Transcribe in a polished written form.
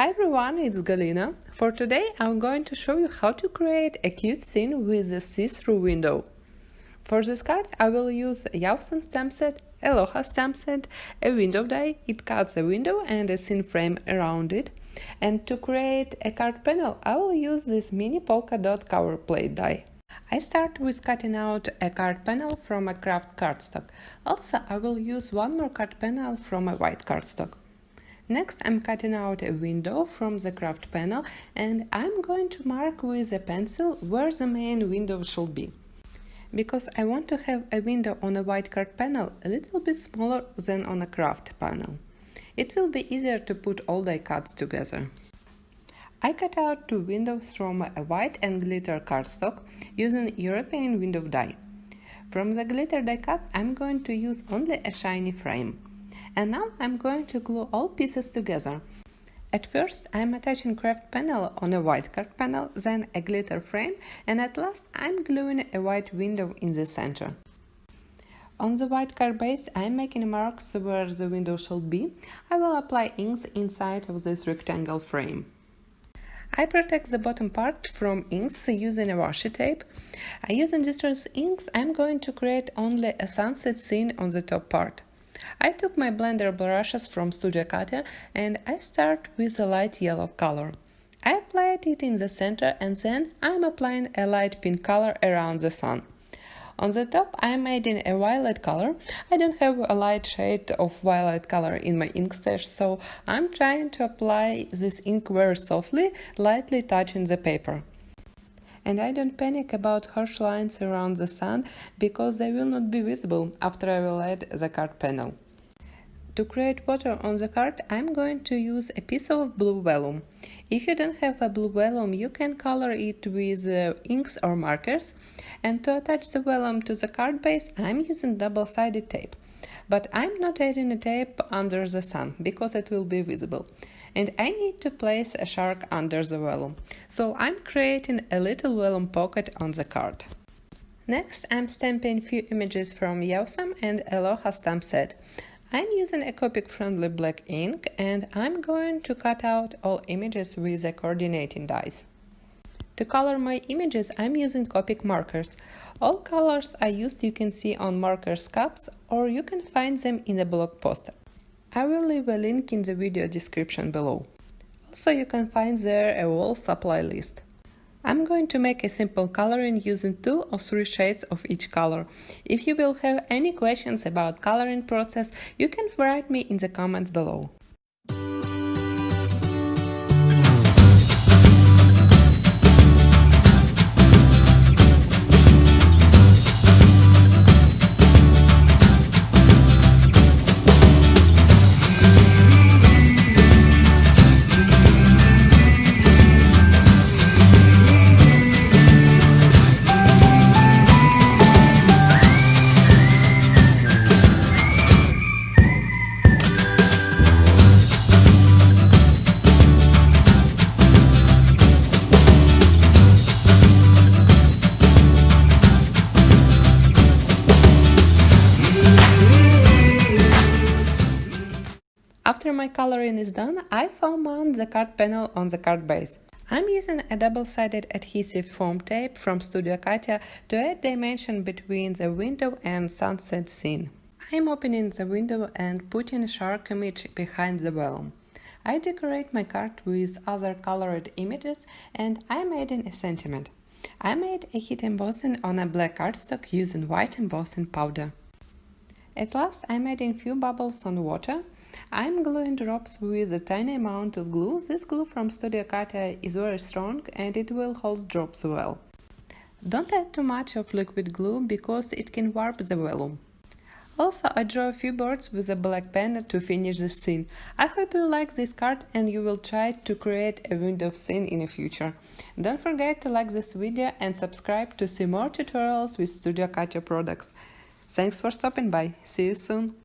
Hi everyone, it's Galina. For today I'm going to show you how to create a cute scene with a see-through window. For this card I will use a JAWSOME stamp set, ALOHA stamp set, a window die, it cuts a window and a scene frame around it. And to create a card panel I will use this mini polka dot cover plate die. I start with cutting out a card panel from a craft cardstock. Also I will use one more card panel from a white cardstock. Next, I'm cutting out a window from the craft panel and I'm going to mark with a pencil where the main window should be. Because I want to have a window on a white card panel a little bit smaller than on a craft panel. It will be easier to put all die cuts together. I cut out two windows from a white and glitter cardstock using European window die. From the glitter die cuts, I'm going to use only a shiny frame. And now I'm going to glue all pieces together. At first I'm attaching craft panel on a white card panel, then a glitter frame, and at last I'm gluing a white window in the center. On the white card base I'm making marks where the window should be. I will apply inks inside of this rectangle frame. I protect the bottom part from inks using a washi tape. Using distress inks I'm going to create only a sunset scene on the top part. I took my blender brushes from Studio Katia and I start with a light yellow color. I applied it in the center and then I'm applying a light pink color around the sun. On the top I'm adding a violet color. I don't have a light shade of violet color in my ink stash, so I'm trying to apply this ink very softly, lightly touching the paper. And I don't panic about harsh lines around the sun because they will not be visible after I will add the card panel. To create water on the card, I'm going to use a piece of blue vellum. If you don't have a blue vellum, you can color it with inks or markers. And to attach the vellum to the card base, I'm using double-sided tape. But I'm not adding a tape under the sun because it will be visible. And I need to place a shark under the vellum, so I'm creating a little vellum pocket on the card. Next, I'm stamping few images from JAWSOME and ALOHA stamp set. I'm using a Copic-friendly black ink and I'm going to cut out all images with the coordinating dies. To color my images, I'm using Copic markers. All colors I used you can see on markers caps, or you can find them in the blog post. I will leave a link in the video description below. Also, you can find there a whole supply list. I'm going to make a simple coloring using 2 or 3 shades of each color. If you will have any questions about coloring process, you can write me in the comments below. After my coloring is done, I foam mount the card panel on the card base. I'm using a double-sided adhesive foam tape from Studio Katia to add dimension between the window and sunset scene. I'm opening the window and putting a shark image behind the vellum. I decorate my card with other colored images and I'm adding a sentiment. I made a heat embossing on a black cardstock using white embossing powder. At last, I'm adding few bubbles on water. I'm gluing drops with a tiny amount of glue. This glue from Studio Katia is very strong and it will hold drops well. Don't add too much of liquid glue because it can warp the vellum. Also, I draw a few birds with a black pen to finish the scene. I hope you like this card and you will try to create a window scene in the future. Don't forget to like this video and subscribe to see more tutorials with Studio Katia products. Thanks for stopping by. See you soon!